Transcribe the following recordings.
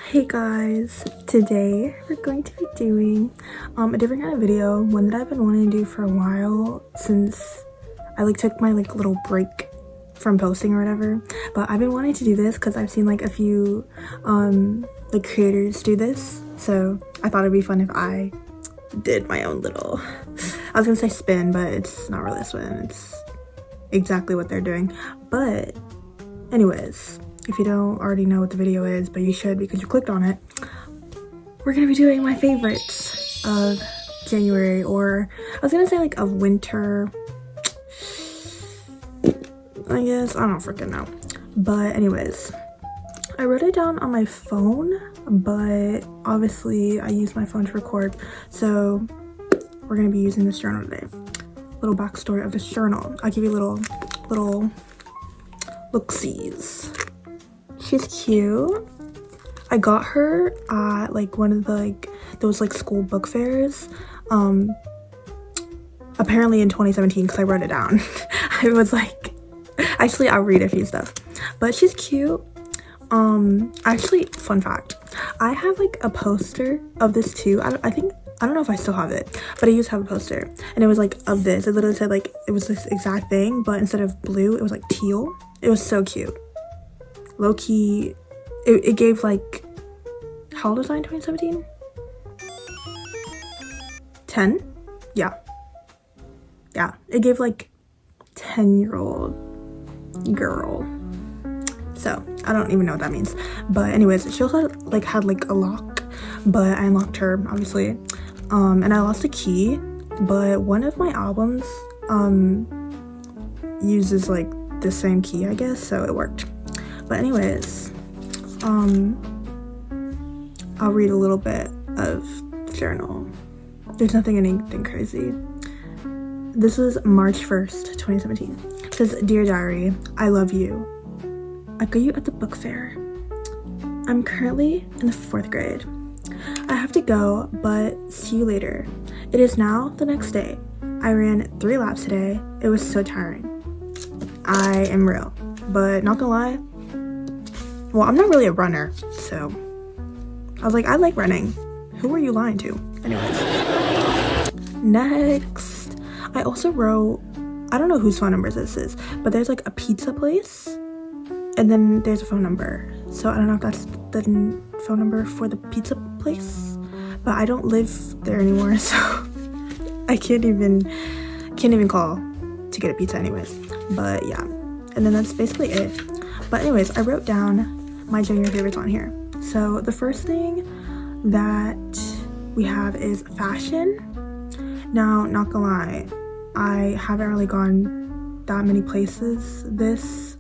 Hey guys, today we're going to be doing a different kind of video, one that I've been wanting to do for a while since I took my little break from posting or whatever. But I've been wanting to do this because I've seen a few creators do this, so I thought it'd be fun if I did my own little, I was gonna say spin, but it's not really a spin, it's exactly what they're doing. But anyways, if you don't already know what the video is, but you should because you clicked on it, we're gonna be doing my favorites of January, or I was gonna say of winter, I guess. I don't freaking know. But anyways, I wrote it down on my phone, but obviously I use my phone to record, so we're gonna be using this journal today. Little backstory of this journal. I'll give you little look-sees. She's cute. I got her at one of the those school book fairs, apparently in 2017, because I wrote it down. I was actually I'll read a few stuff, but she's cute. Actually, fun fact, I have a poster of this too. I don't know if I still have it, but I used to have a poster, and it was of this. It literally said it was this exact thing, but instead of blue it was teal. It was so cute. Low-key, it gave how old was I in 2017? 10? Yeah, it gave 10-year-old girl. So I don't even know what that means, but anyways, she also had a lock, but I unlocked her obviously, and I lost a key, but one of my albums uses the same key, I guess, so it worked. But anyways, I'll read a little bit of the journal. There's anything crazy. This was March 1st, 2017. It says, "Dear Diary, I love you. I got you at the book fair. I'm currently in the 4th grade. I have to go, but see you later. It is now the next day. I ran 3 laps today. It was so tiring. I am real, but not gonna lie, well, I'm not really a runner, so I was I like running. Who are you lying to?" Anyways, next, I also wrote, I don't know whose phone number this is, but there's a pizza place, and then there's a phone number. So I don't know if that's the phone number for the pizza place, but I don't live there anymore, so I can't even call to get a pizza anyways. But yeah, and then that's basically it. But anyways, I wrote down my January favorites on here. So the first thing that we have is fashion. Now, not gonna lie, I haven't really gone that many places this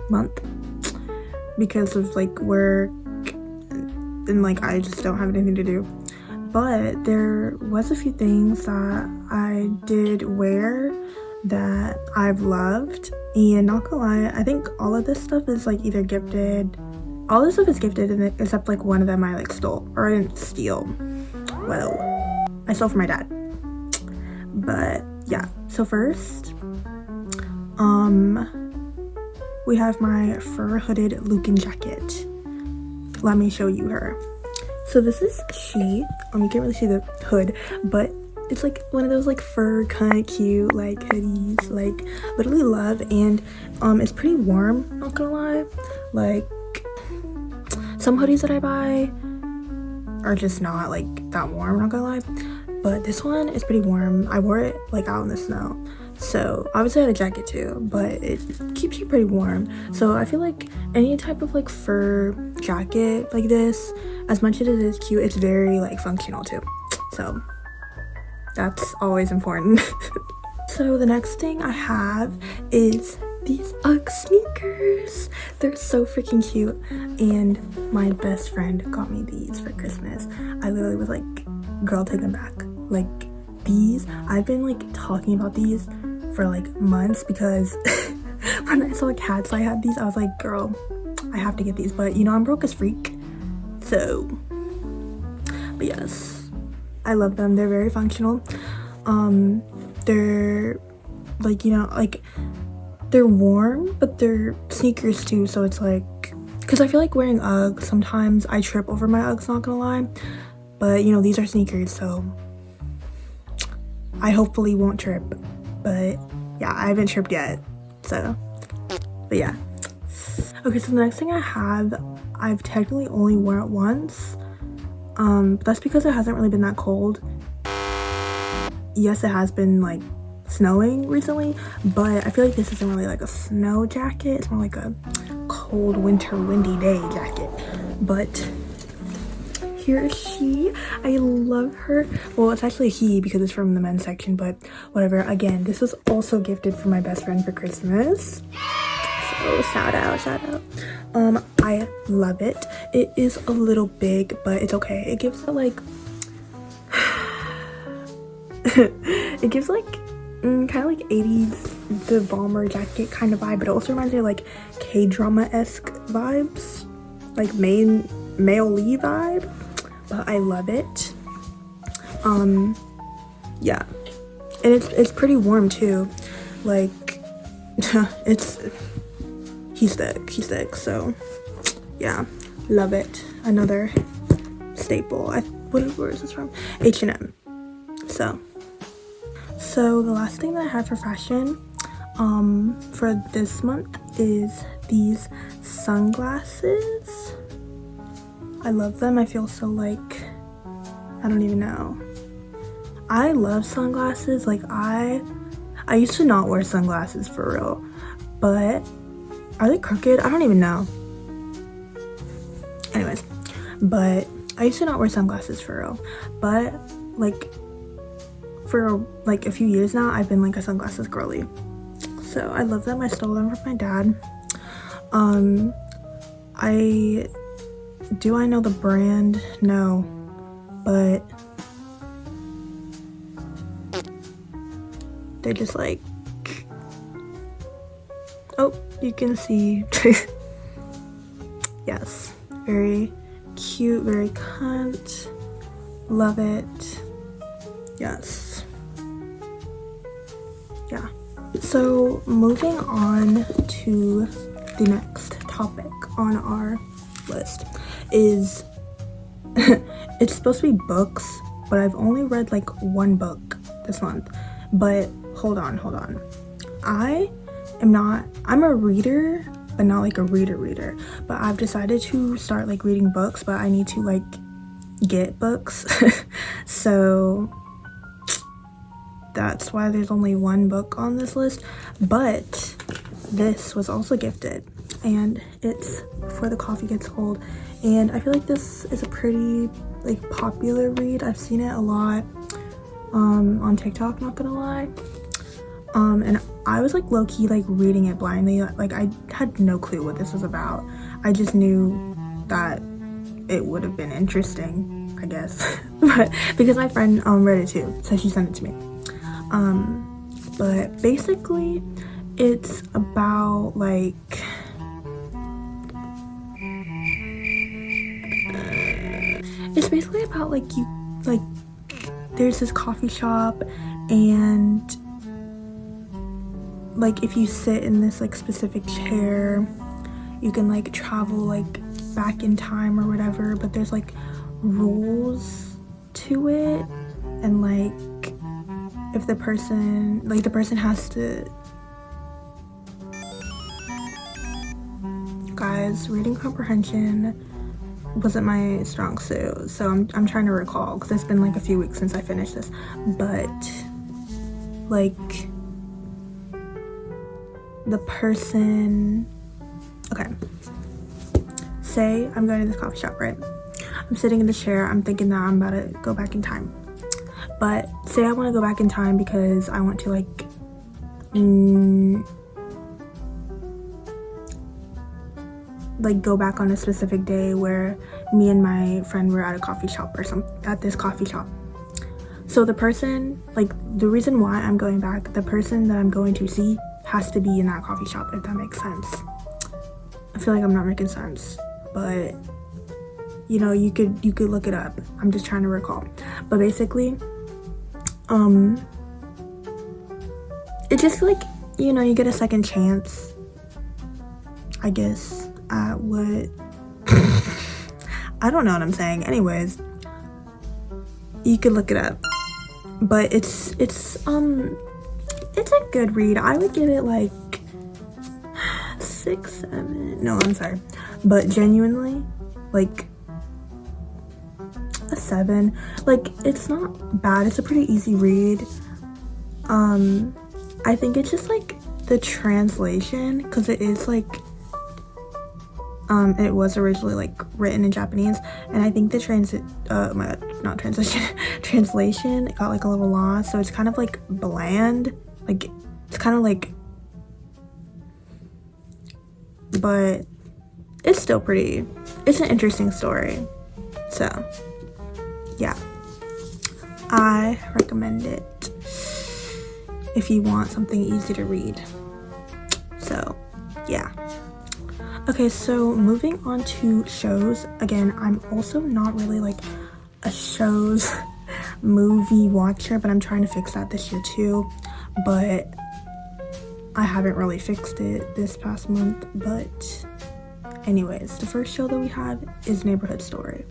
month because of work, and I just don't have anything to do. But there was a few things that I did wear that I've loved, and not gonna lie, I think all of this stuff is either gifted. All this stuff is gifted, and except one of them I stole, or I didn't steal. Well, I stole from my dad. But yeah, so first, we have my fur hooded Lucan jacket. Let me show you her. So this is she. You can't really see the hood, but it's one of those fur kind of cute hoodies, literally love, and it's pretty warm, not gonna lie. Some hoodies that I buy are just not that warm, not gonna lie, but this one is pretty warm. I wore it out in the snow, so obviously I had a jacket too, but it keeps you pretty warm. So I feel any type of fur jacket like this, as much as it is cute, it's very functional too, so that's always important. So the next thing I have is these UGG sneakers. They're so freaking cute, and my best friend got me these for Christmas. I literally was girl, take them back. These, I've been talking about these for months, because when I saw Cats, I had these. I was girl, I have to get these, but I'm broke as freak, so. But yes, I love them. They're very functional. They're they're warm, but they're sneakers too, so it's because I feel like wearing Uggs, sometimes I trip over my Uggs, not gonna lie. But you know, these are sneakers, so I hopefully won't trip. But yeah, I haven't tripped yet, so, but yeah. Okay, so the next thing I have, I've technically only worn it once. But that's because it hasn't really been that cold. Yes, it has been like snowing recently, but I feel like this isn't really like a snow jacket. It's more like a cold winter windy day jacket. But here is she. I love her. Well, it's actually he because it's from the men's section, but whatever. Again, this was also gifted from my best friend for Christmas. So shout out. I love it. It is a little big, but it's okay. It gives it like it gives like kind of like 80s the bomber jacket kind of vibe, but it also reminds me of like K-drama-esque vibes, like male Lee vibe. But I love it. Yeah, and it's pretty warm too. Like he's thick, so yeah, love it. Another staple. Where is this from? H&M. So the last thing that I have for fashion for this month is these sunglasses. I love them. I feel so like, I don't even know. I love sunglasses. Like I used to not wear sunglasses for real, but are they crooked? I don't even know. Anyways, but I used to not wear sunglasses for real, but like for like a few years now, I've been like a sunglasses girly. So I love them. I stole them from my dad. I know the brand? No, but they're just like, oh, you can see. Yes, very cute, very cunt. Love it. Yes. Yeah. So moving on to the next topic on our list is it's supposed to be books, but I've only read like one book this month. But hold on. I'm a reader, but not like a reader. But I've decided to start like reading books, but I need to like get books. So that's why there's only one book on this list. But this was also gifted, and it's For the Coffee Gets Cold, and I feel like this is a pretty like popular read. I've seen it a lot on TikTok, not gonna lie. And I was like low-key like reading it blindly. Like I had no clue what this was about. I just knew that it would have been interesting, I guess. But because my friend read it too, so she sent it to me. But basically it's about like it's basically about like you like there's this coffee shop, and like if you sit in this like specific chair you can like travel like back in time or whatever, but there's like rules to it, and like if the person has to, guys, reading comprehension wasn't my strong suit, so I'm trying to recall because it's been like a few weeks since I finished this. But like the person, okay, say I'm going to this coffee shop, right? I'm sitting in the chair, I'm thinking that I'm about to go back in time, but say I want to go back in time because I want to like go back on a specific day where me and my friend were at a coffee shop or something, at this coffee shop. So the person, like the reason why I'm going back, the person that I'm going to see has to be in that coffee shop, if that makes sense. I feel like I'm not making sense, but you know, you could look it up. I'm just trying to recall. But basically, it's just like, you know, you get a second chance, I guess, at what I don't know what I'm saying. Anyways, you could look it up, but it's a good read. I would give it like 6, 7. No, I'm sorry, but genuinely, like a 7. Like, it's not bad. It's a pretty easy read. I think it's just like the translation, because it is like it was originally like written in Japanese, and I think the translation got like a little lost, so it's kind of like bland. Like, it's kind of like, but it's still pretty, it's an interesting story. So yeah, I recommend it if you want something easy to read. So yeah. Okay, so moving on to shows. Again, I'm also not really like a shows movie watcher, but I'm trying to fix that this year too. But I haven't really fixed it this past month. But anyways, the first show that we have is Neighborhood Story.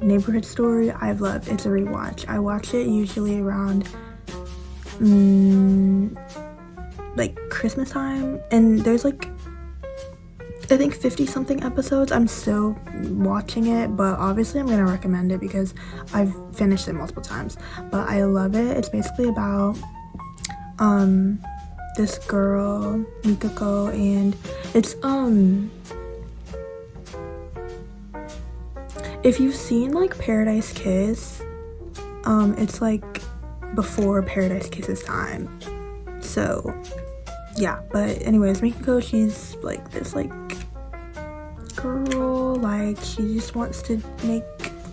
Neighborhood Story, I've loved. It's a rewatch. I watch it usually around like Christmas time, and there's like I think 50 something episodes. I'm still watching it, but obviously I'm gonna recommend it because I've finished it multiple times. But I love it. It's basically about this girl Mikako, and it's if you've seen like Paradise Kiss, it's like before Paradise Kiss's time. So yeah, but anyways, Mikako, she's like this like girl, like she just wants to make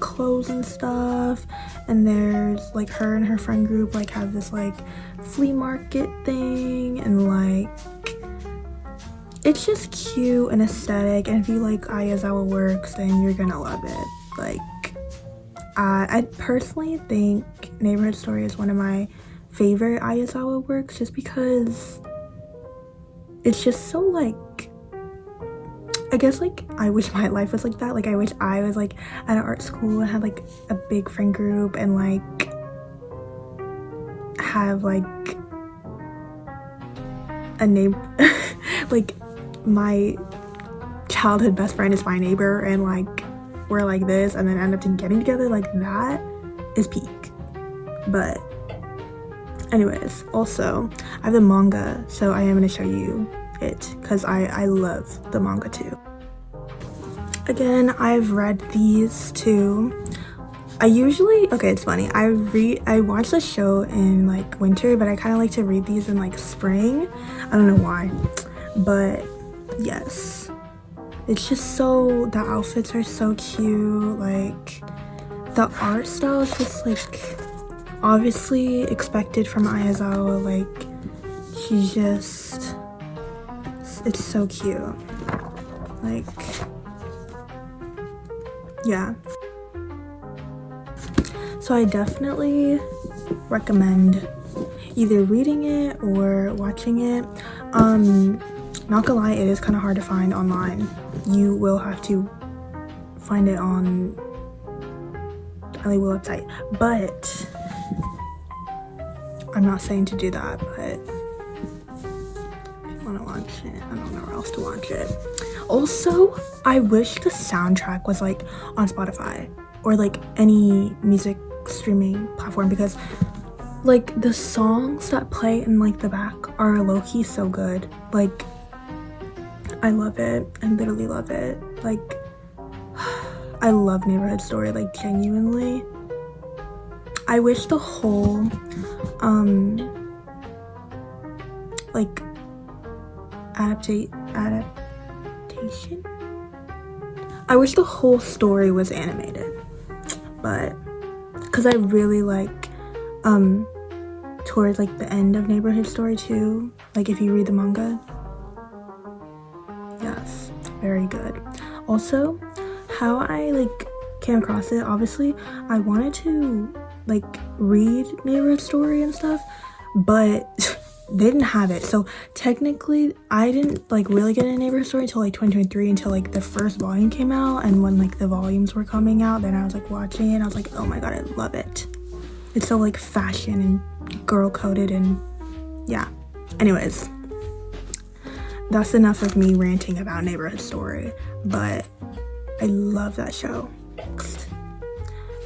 clothes and stuff, and there's like her and her friend group like have this like flea market thing, and like it's just cute and aesthetic, and if you like Ayazawa works, then you're gonna love it. Like I personally think Neighborhood Story is one of my favorite Ayazawa works, just because it's just so like, I guess like I wish my life was like that. Like I wish I was like at an art school and had like a big friend group, and like have like a neighbor like my childhood best friend is my neighbor, and like we're like this, and then end up getting together. Like that is peak. But anyways, also I have the manga, so I am going to show you it because I love the manga too. Again, I've read these too. It's funny, I watch the show in like winter, but I kind of like to read these in like spring. I don't know why, but yes, it's just so, the outfits are so cute. Like the art style is just like obviously expected from Ayazawa. Like she's just, it's so cute. Like yeah, so I definitely recommend either reading it or watching it. Not gonna lie, it is kind of hard to find online. You will have to find it on the Will website, but I'm not saying to do that. But if you want to watch it, I don't know where else to watch it. Also, I wish the soundtrack was like on Spotify or like any music streaming platform, because like the songs that play in like the back are low-key so good. Like I love it. I literally love it. Like I love Neighborhood Story, like genuinely. I wish the whole like adaptation, I wish the whole story was animated, but because I really like towards like the end of Neighborhood Story too, like if you read the manga, yes, very good. Also, how I like came across it, obviously I wanted to like read Neighborhood Story and stuff, but they didn't have it. So technically I didn't like really get a neighborhood story until like 2023, until like the first volume came out. And when like the volumes were coming out, then I was like watching it and I was like, oh my god, I love it. It's so like fashion and girl coded, and yeah. Anyways, that's enough of me ranting about Neighborhood Story, but I love that show. Next.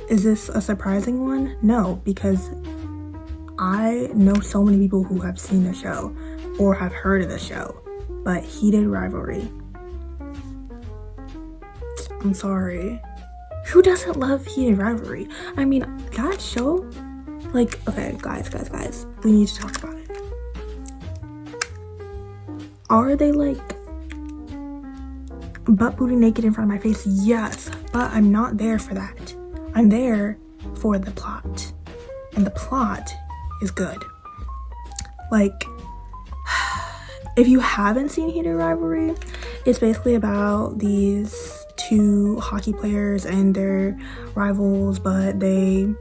Is this a surprising one? No, because I know so many people who have seen the show or have heard of the show, but Heated Rivalry. I'm sorry. Who doesn't love Heated Rivalry? I mean, that show, like, okay, guys, we need to talk about it. Are they like butt booty naked in front of my face? Yes, but I'm not there for that. I'm there for the plot, and the plot is good. Like, if you haven't seen Heated Rivalry, it's basically about these two hockey players and their rivals, but they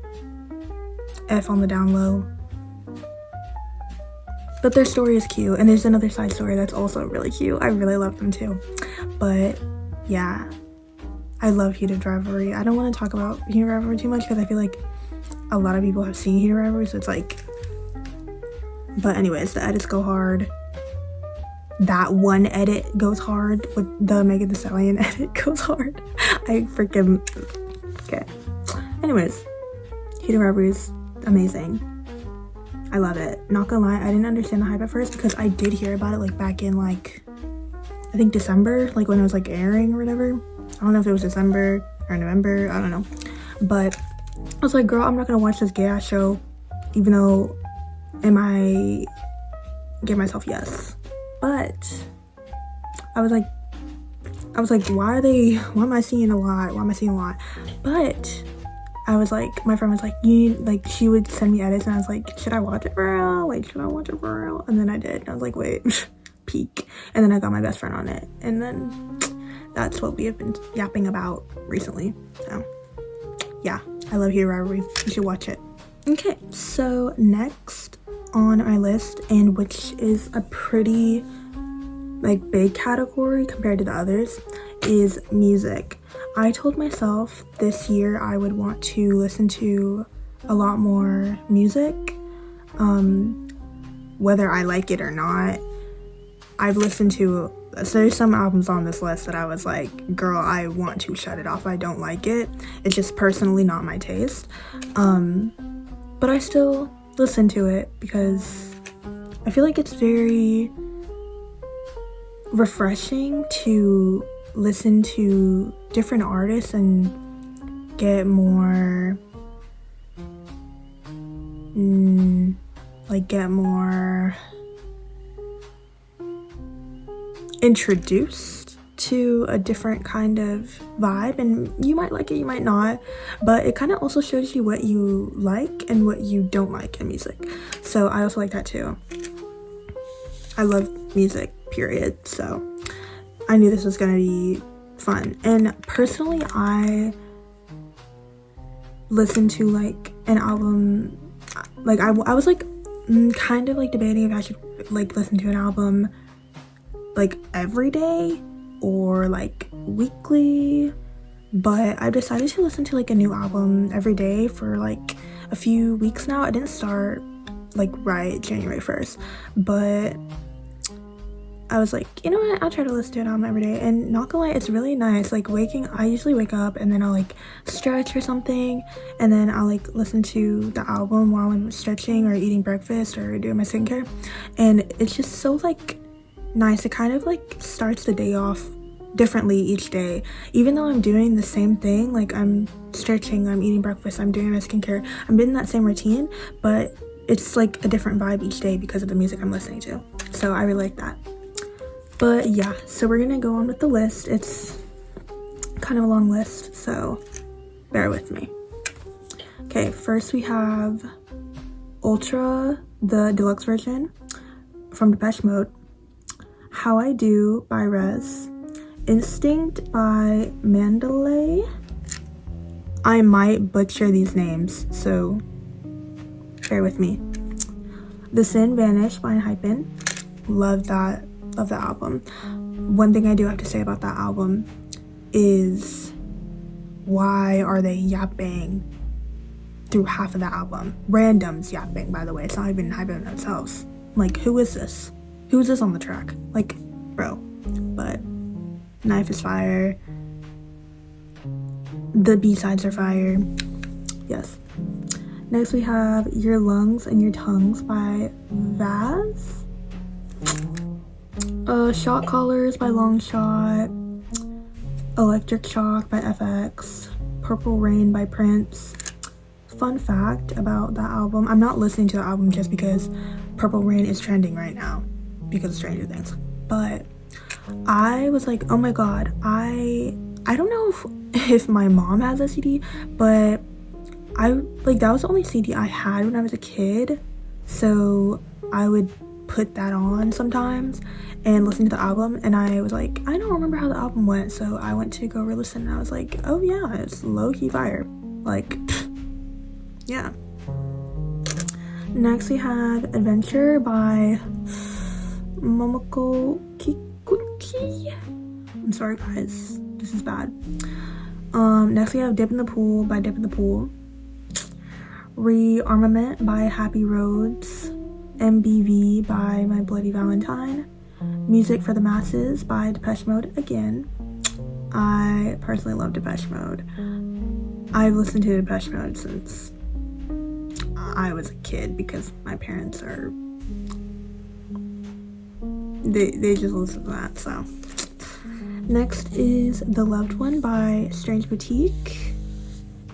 F on the down low. But their story is cute, and there's another side story that's also really cute. I really love them too. But yeah, I love Heated Rivalry. I don't want to talk about Heated Rivalry too much because I feel like a lot of people have seen Heated Rivalry, so it's like, but anyways, the edits go hard. That one edit goes hard with the Megan Thee Stallion edit goes hard. I freaking, okay. Anyways, Heated Rivalry is amazing. I love it. Not gonna lie, I didn't understand the hype at first because I did hear about it like back in like, I think December, like when it was like airing or whatever. I don't know if it was December or November, I don't know. But I was like, girl, I'm not gonna watch this gay ass show, even though I gave myself yes. But I was like, why am I seeing a lot? But I was like, my friend was like, she would send me edits and I was like, should I watch it for real? Like, should I watch it for real? And then I did. And I was like, wait, peek. And then I got my best friend on it. And then that's what we have been yapping about recently. So yeah, I love Heated Rivalry. You should watch it. Okay, so next on my list, and which is a pretty like big category compared to the others, is music. I told myself this year I would want to listen to a lot more music, whether I like it or not. I've listened to, so there's some albums on this list that I was like, girl, I want to shut it off. I don't like it. It's just personally not my taste. But I still listen to it because I feel like it's very refreshing to listen to different artists and get more introduced to a different kind of vibe, and you might like it, you might not, but it kind of also shows you what you like and what you don't like in music. So I also like that too. I love music, period. So I knew this was gonna be fun. And personally, I listened to like an album, like I was like kind of like debating if I should like listen to an album like every day or like weekly, but I decided to listen to like a new album every day for like a few weeks now. I didn't start like right January 1st, but I was like, you know what, I'll try to listen to an album every day. And not gonna lie, it's really nice. Like I usually wake up and then I'll like stretch or something, and then I'll like listen to the album while I'm stretching or eating breakfast or doing my skincare, and it's just so like nice. It kind of like starts the day off differently each day, even though I'm doing the same thing. Like I'm stretching, I'm eating breakfast, I'm doing my skincare, I'm doing that same routine, but it's like a different vibe each day because of the music I'm listening to. So I really like that. But yeah, so we're gonna go on with the list. It's kind of a long list, so bear with me. Okay, first we have Ultra, the deluxe version from Depeche Mode, How I Do by Rez, Instinct by Mandalay. I might butcher these names, so bear with me. The Sin Vanished by Hypen. Love that album. One thing I do have to say about that album is, why are they yapping through half of the album? Randoms yapping, by the way. It's not even Hypen themselves. Like, who is this? Who is this on the track? Like, bro. But Knife is fire. The B-sides are fire. Yes. Next we have Your Lungs and Your Tongues by Vaz. Shot Callers by Long Shot. Electric Shock by FX. Purple Rain by Prince. Fun fact about that album, I'm not listening to the album just because Purple Rain is trending right now because of Stranger Things, but I was like, oh my god, I don't know if my mom has a CD, but that was the only CD I had when I was a kid, so I would put that on sometimes and listen to the album, and I was like, I don't remember how the album went, so I went to go re-listen, and I was like, oh yeah, it's low-key fire. Like, yeah. Next we have Adventure by Momoko Kikuchi. I'm sorry guys, this is bad. Next we have Dip in the Pool by Dip in the Pool. Rearmament by Happy Roads. MBV by My Bloody Valentine. Music for the Masses by Depeche Mode again. I personally love Depeche Mode. I've listened to Depeche Mode since I was a kid because my parents are, they just listen to that, so. Next is The Loved One by Strange Boutique.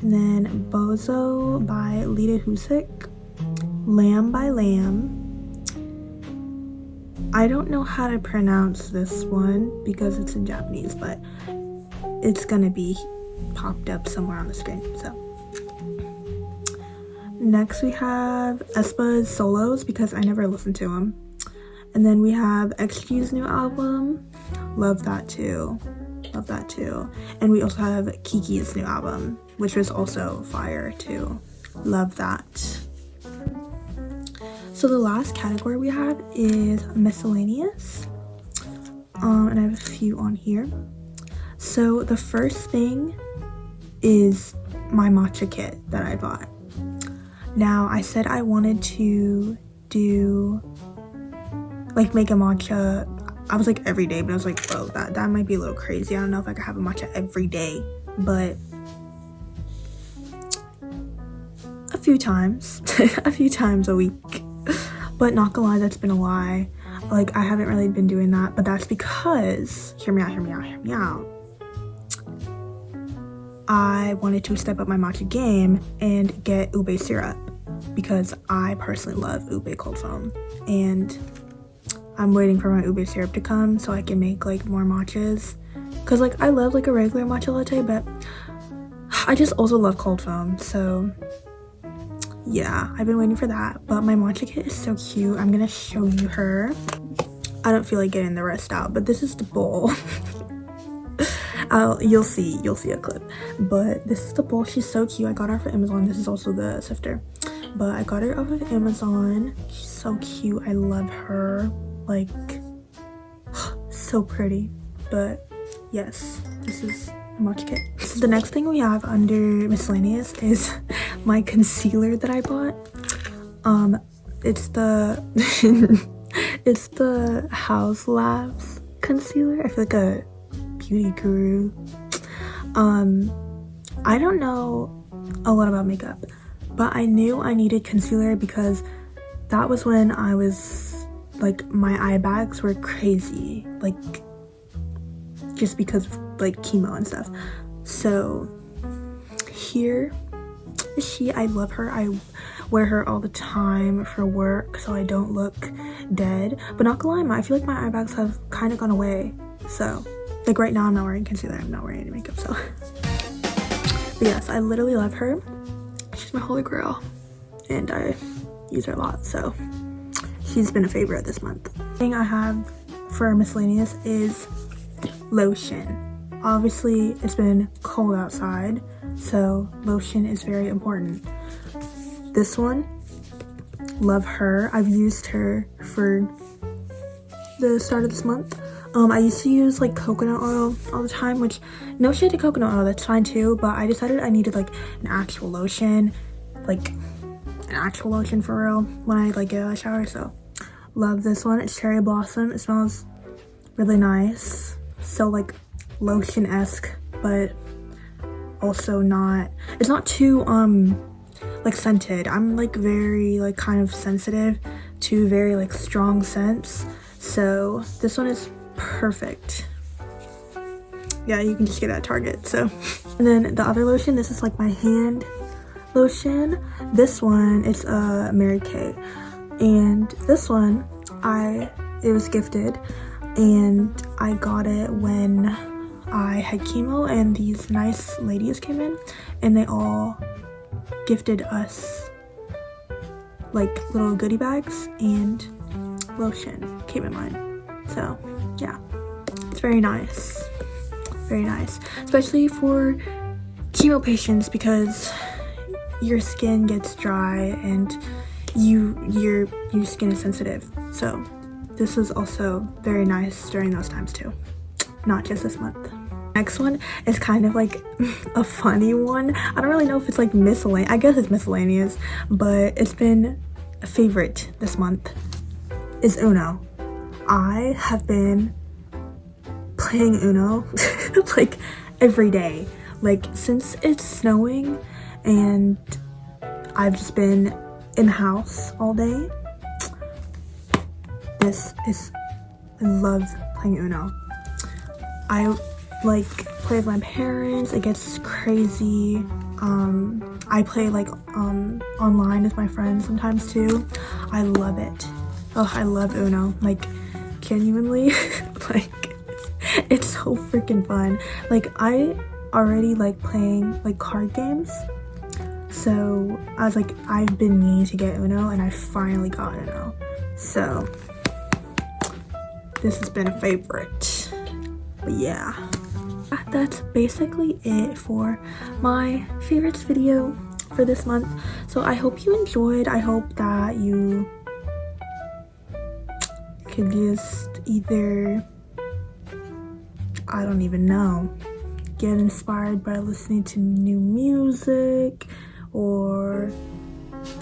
And then Bozo by Lita Husik. Lamb by Lamb. I don't know how to pronounce this one because it's in Japanese, but it's gonna be popped up somewhere on the screen, so. Next we have aespa's Solos because I never listened to them. And then we have XG's new album. Love that too. Love that too. And we also have Kiki's new album, which was also fire too. Love that. So the last category we have is miscellaneous. And I have a few on here. So the first thing is my matcha kit that I bought. Now I said I wanted to do, like, make a matcha, I was like every day, but I was like, whoa, that might be a little crazy. I don't know if I could have a matcha every day, but a few times a week. But not gonna lie, that's been a lie. Like, I haven't really been doing that, but that's because, hear me out. I wanted to step up my matcha game and get ube syrup because I personally love ube cold foam, and I'm waiting for my ube syrup to come so I can make like more matchas, because like I love like a regular matcha latte, but I just also love cold foam. So yeah, I've been waiting for that. But my matcha kit is so cute. I'm gonna show you her. I don't feel like getting the rest out, but this is the bowl. You'll see a clip, but this is the bowl. She's so cute. I got her from Amazon. This is also the sifter, but I got her off of Amazon. She's so cute. I love her, like, so pretty. But yes, this is a matcha kit. So the next thing we have under miscellaneous is my concealer that I bought. It's the it's the House Labs concealer. I feel like a beauty guru. I don't know a lot about makeup, but I knew I needed concealer because that was when I was like, my eye bags were crazy, like just because of like chemo and stuff. So here is she. I love her. I wear her all the time for work so I don't look dead, but not gonna lie, I feel like my eye bags have kind of gone away. So like right now I'm not wearing concealer, I'm not wearing any makeup, so. But yes, I literally love her. She's my holy grail and I use her a lot, so she's been a favorite this month. The thing I have for miscellaneous is lotion. Obviously it's been cold outside, so lotion is very important. This one love her. I've used her for the start of this month. I used to use like coconut oil all the time, which no shade to coconut oil, that's fine too, but I decided I needed like an actual lotion, for real when I like get out of the shower. So love this one. It's cherry blossom. It smells really nice, so like lotion-esque, but also not, it's not too like scented. I'm like very like kind of sensitive to very like strong scents, so this one is perfect. Yeah, you can just get it at Target. So, and then the other lotion, this is like my hand lotion. This one is Mary Kay, and this one it was gifted, and I got it when I had chemo, and these nice ladies came in and they all gifted us like little goodie bags, and lotion came in mine. So yeah, it's very nice, especially for chemo patients, because your skin gets dry and your skin is sensitive. So this is also very nice during those times too, not just this month. Next one is kind of like a funny one. I don't really know if it's like miscellaneous. I guess it's miscellaneous, but it's been a favorite this month. Is Uno. I have been playing Uno like every day, like since it's snowing, and I've just been in the house all day. I love playing Uno. I like play with my parents. It gets crazy. I play like online with my friends sometimes too. I love it. Oh, I love Uno, like genuinely. Like it's so freaking fun. Like I already like playing like card games, so I was like, I've been meaning to get Uno, and I finally got Uno. So this has been a favorite. But yeah, that's basically it for my favorites video for this month. So I hope you enjoyed. I hope that you could just either, I don't even know, get inspired by listening to new music, or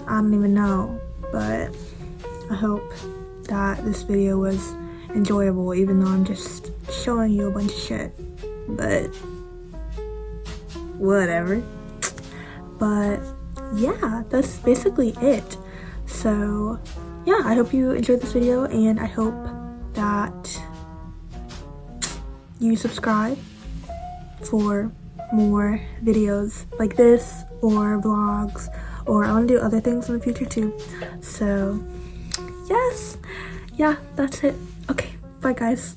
I don't even know, but I hope that this video was enjoyable, even though I'm just showing you a bunch of shit, but whatever. But yeah, that's basically it. So yeah, I hope you enjoyed this video, and I hope that you subscribe for more videos like this, or vlogs, or I want to do other things in the future too. So yes, yeah, that's it. Okay, bye guys.